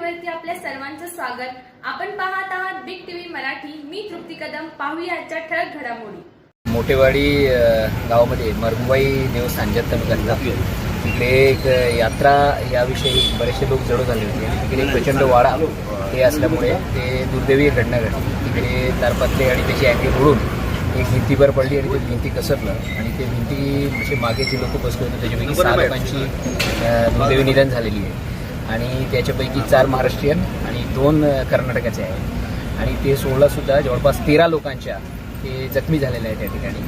चॅनलवरती आपल्या सर्वांचं स्वागत। आपण पाहत आहात बिग टीव्ही मराठी। मी तृप्ती कदम। पाहूया आजच्या ठळक घडामोडी। मोठेवाडी गावामध्ये मरगुबाई देवस्थान तालुक्यातला तिकडे एक यात्रा याविषयी बरेचसे लोक जडू झाले होते आणि तिकडे प्रचंड वाडा हे असल्यामुळे ते दुर्दैवी घटना घडली। तिकडे तारपत्रे आणि त्याची अँगल उडून एक भिंतीवर पडली आणि ते भिंती कसरलं आणि ते भिंती असे मागे जे लोक बसले होते त्याच्यापैकी 6 लोकांची दुर्दैवी निधन झालेली आहे आणि त्याच्यापैकी 4 महाराष्ट्रीयन आणि 2 कर्नाटकाचे आहेत आणि ते 16 जवळपास 13 लोकांच्या ते जखमी झालेले आहेत। त्या ठिकाणी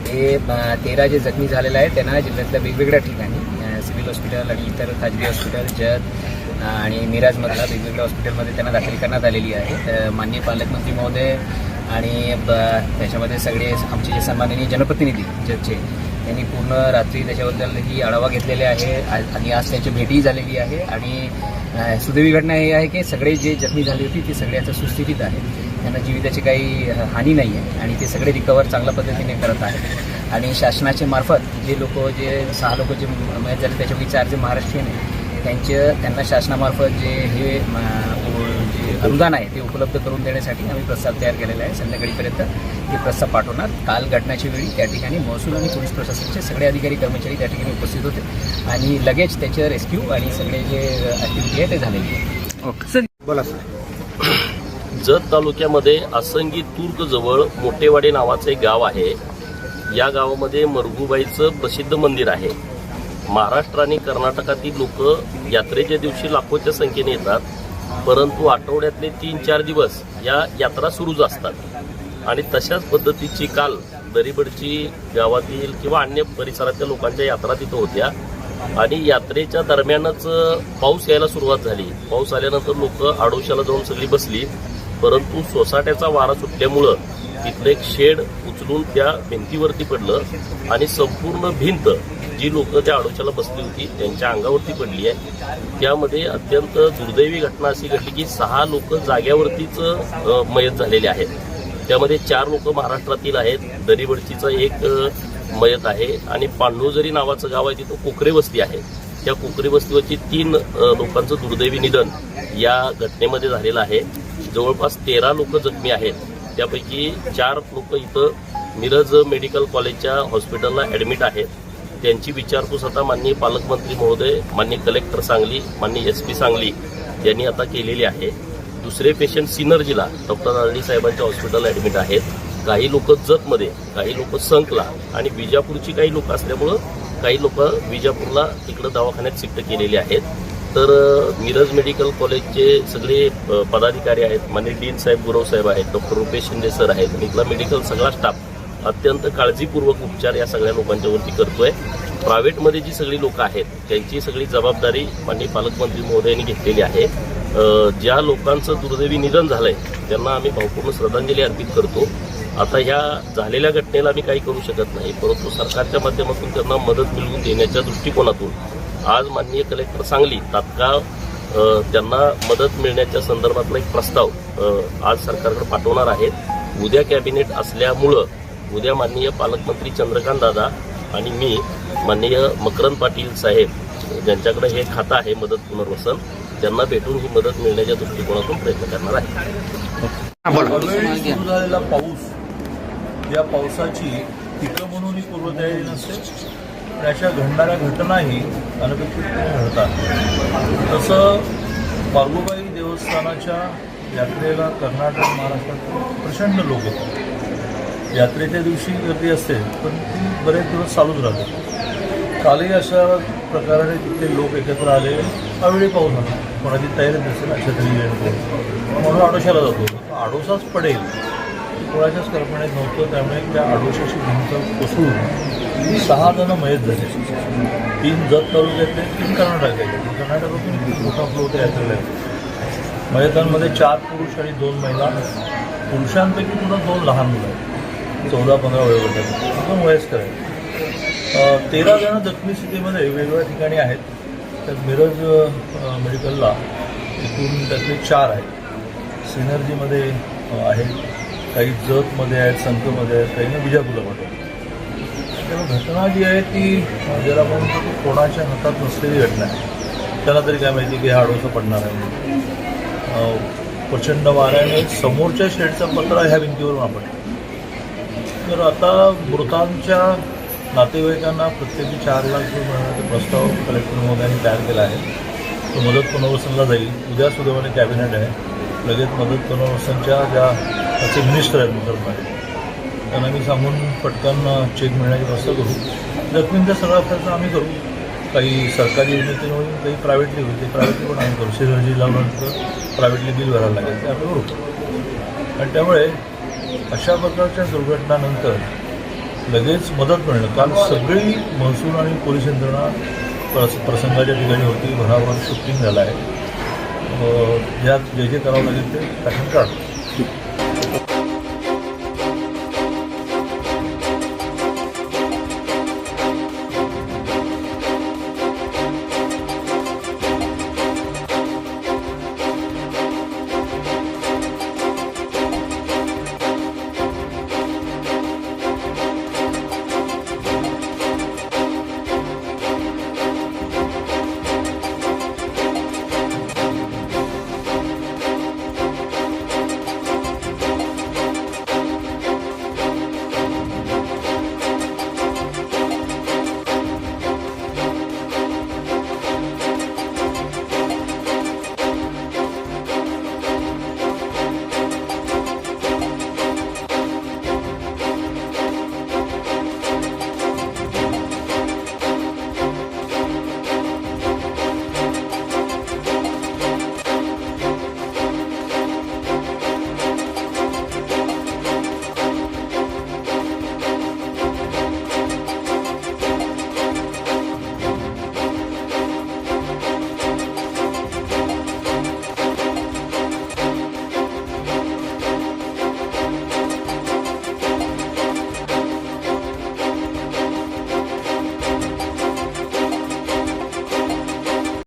ते 13 जे जखमी झालेले आहेत त्यांना जिल्ह्यातल्या वेगवेगळ्या ठिकाणी सिव्हिल हॉस्पिटल आणि इतर खाजगी हॉस्पिटल जत आणि मिराजमधला वेगवेगळ्या हॉस्पिटलमध्ये त्यांना दाखल करण्यात आलेली आहे। माननीय पालकमंत्री महोदय आणि त्याच्यामध्ये सगळे आमचे जे सन्माननीय जनप्रतिनिधी जजचे यांनी पूर्ण रात्री त्याच्याबद्दलही आढावा घेतलेले आहे आणि आज त्याची भेटही झालेली आहे आणि सुदैवी घटना हे आहे की सगळे जे जखमी झाली होती ती सगळ्यांचं सुस्थितीत आहे, त्यांना जीविताची काही हानी नाही आहे आणि ते सगळे रिकवर चांगल्या पद्धतीने करत आहेत आणि शासनाच्या मार्फत जे लोक जे 6 लोक जे मयत झाले त्याच्यापैकी 4 जे महाराष्ट्रीयन आहेत त्यांना शासनामार्फत जे हे अनुदान आहे ते उपलब्ध करून देण्यासाठी आम्ही प्रस्ताव तयार केलेला आहे। संध्याकाळीपर्यंत हे प्रस्ताव पाठवणार। काल घटनेच्या वेळी त्या ठिकाणी महसूल आणि पोलीस प्रशासनाचे सगळे अधिकारी कर्मचारी त्या ठिकाणी उपस्थित होते आणि लगेच त्याचं रेस्क्यू आणि सगळे जे ॲक्टिव्हिटी आहे ते झालेली आहे। ओके सर, बोला सर। जत तालुक्यामध्ये असंगी तुर्कजवळ मोठेवाडी नावाचं एक गाव आहे। या गावामध्ये मरगुबाईचं प्रसिद्ध मंदिर आहे। महाराष्ट्र आणि कर्नाटकातील लोक यात्रेच्या दिवशी लाखोच्या संख्येने येतात, परंतु आठवड्यातले 3-4 दिवस या यात्रा सुरूच असतात आणि तशाच पद्धतीची काल दरीबडची गावातील किंवा अन्य परिसरातील लोकांच्या यात्रा तिथं होत्या आणि यात्रेच्या दरम्यानच पाऊस यायला सुरुवात झाली। पाऊस आल्यानंतर लोक आडोशाला जाऊन सगळी बसली, परंतु सोसाट्याचा वारा सुटल्यामुळं तिथलं एक शेड उचलून त्या भिंतीवरती पडलं आणि संपूर्ण भिंत जी लोक त्या आडोशाला बसली होती त्यांच्या अंगावरती पडली आहे। त्यामध्ये अत्यंत दुर्दैवी घटना अशी घडली की 6 लोक जाग्यावरतीच मयत झालेले आहेत। त्यामध्ये 4 लोक महाराष्ट्रातील आहेत। दरीबडचीचा एक मयत आहे आणि पांडुजरी नावाचं गाव आहे, तिथं कोकरे वस्ती आहे। त्या कोकरे वस्तीवरची 3 लोकांचं दुर्दैवी निधन या घटनेमध्ये झालेलं आहे। जवळपास 13 लोक जखमी आहेत, त्यापैकी 4 लोक इथं मिरज मेडिकल कॉलेजच्या हॉस्पिटलला ॲडमिट आहेत। त्यांची विचारपूस आता माननीय पालकमंत्री महोदय, माननीय कलेक्टर सांगली, माननीय SP सांगली यांनी आता केलेली आहे। दुसरे पेशंट सिनर्जीला डॉक्टर नारळी साहेबांच्या हॉस्पिटलला ॲडमिट आहेत। काही लोक जतमध्ये, काही लोक संकला आणि विजापूरची काही लोक असल्यामुळं काही लोक विजापूरला तिकडं दवाखान्यात शिफ्ट केलेले आहेत। तर मिरज मेडिकल कॉलेजचे सगळे पदाधिकारी आहेत, माननीय डीन साहेब, गुरव साहेब आहेत, डॉक्टर रुपेश शिंदे सर आहेत आणि इथला मेडिकल सगळा स्टाफ अत्यंत काळजीपूर्वक उपचार या सगळ्या लोकांच्यावरती करतोय। प्रायव्हेटमध्ये जी सगळी लोक आहेत त्यांची सगळी जबाबदारी माननीय पालकमंत्री महोदयांनी घेतलेली आहे। ज्या लोकांचं दुर्दैवी निधन झालंय त्यांना आम्ही भावपूर्ण श्रद्धांजली अर्पित करतो। आता ह्या झालेल्या घटनेला आम्ही काही करू शकत नाही, परंतु सरकारच्या माध्यमातून त्यांना मदत मिळवून देण्याच्या दृष्टिकोनातून आज माननीय कलेक्टर सांगली तात्काळ त्यांना मदत मिळण्याच्या संदर्भातला एक प्रस्ताव आज सरकारकडे पाठवणार आहेत। उद्या कॅबिनेट असल्यामुळं उद्या माननीय पालकमंत्री चंद्रकांत दादा आणि मी माननीय मकरंद पाटील साहेब ज्यांच्याकडे हे खातं आहे मदत पुनर्वसन, त्यांना भेटून ही मदत मिळण्याच्या दृष्टिकोनातून प्रयत्न करणार आहे। सुरू झालेला पाऊस, या पावसाची पिकं म्हणूनही पूर्वतयारी नसते आणि अशा घडणाऱ्या घटनाही अनपेक्षितपणे घडतात। तसं मरगुबाई देवस्थानाच्या यात्रेला कर्नाटक, महाराष्ट्रात प्रचंड लोक येतात। यात्रेच्या दिवशी गर्दी असते पण ती बरेच दिवस चालूच राहते। कालही अशा प्रकाराने तिथे लोक एकत्र आले, अवेळी पाऊस आला, कोणाची तयारी नसेल अशा तरी म्हणून आडोशाला जातो, आडोसाच पडेल कोणाच्याच कल्पनेत नव्हतं। त्यामुळे त्या आडोशाची भिंत कोसळून 6 जण मयत झाले। 3 जत तालुक्यातले, 3 कर्नाटकातले। कर्नाटकातून खूप मोठा फ्लो त्या यात्रेला आहे। मयतांमध्ये 4 पुरुष आणि 2 महिला। पुरुषांपैकी पुन्हा 2 लहान मुलं आहेत, 14-15 वयोगटाचे, एकदम वयस्कर आहेत। 13 जण जखमी स्थितीमध्ये वेगवेगळ्या ठिकाणी आहेत। त्यात मिरज मेडिकलला एकूण त्यातले 4 आहेत, सिनर्जीमध्ये आहेत, काही जतमध्ये आहेत, संतमध्ये आहेत, काही विजापूरला पाठवतात। त्यामुळे घटना जी आहे ती जर आपण कोणाच्या हातात नसलेली घटना आहे, त्याला तरी काय माहिती की हा आडोसा पडणार आहे। प्रचंड वाऱ्याने समोरच्या शेडचा पत्रा ह्या भिंतीवरून आपण तर आता मृतांच्या नातेवाईकांना प्रत्येकी 4 लाख रुपये मिळण्याचा प्रस्ताव कलेक्टर महोदयांनी तयार केला आहे. तो मदत पुनर्वसनला जाईल. उद्या सुदैवाने कॅबिनेट आहे. लगेच मदत पुनर्वसनच्या ज्या त्याचे मिनिस्टर आहेत मुसलमान त्यांना मी सांगून पटकन चेक मिळण्याची व्यवस्था करू. जखमींचा सगळा खर्च आम्ही करू. काही सरकारी योजनेतून होईल, काही प्रायव्हेटली होईल. ते प्रायव्हेटली पण आम्ही करू. सिरजी लावल्यानंतर प्रायव्हेटली बिल भरायला लागेल ते आम्ही करू. आणि त्यामुळे अशा प्रकारच्या दुर्घटनानंतर लगेच मदत मिळणं. काल सगळी महसूल आणि पोलीस यंत्रणा प्रसंगाच्या ठिकाणी होती. भराभर शूटिंग झालं आहे. ज्यात जे करावं लागेल ते पॅटर्न काढतो.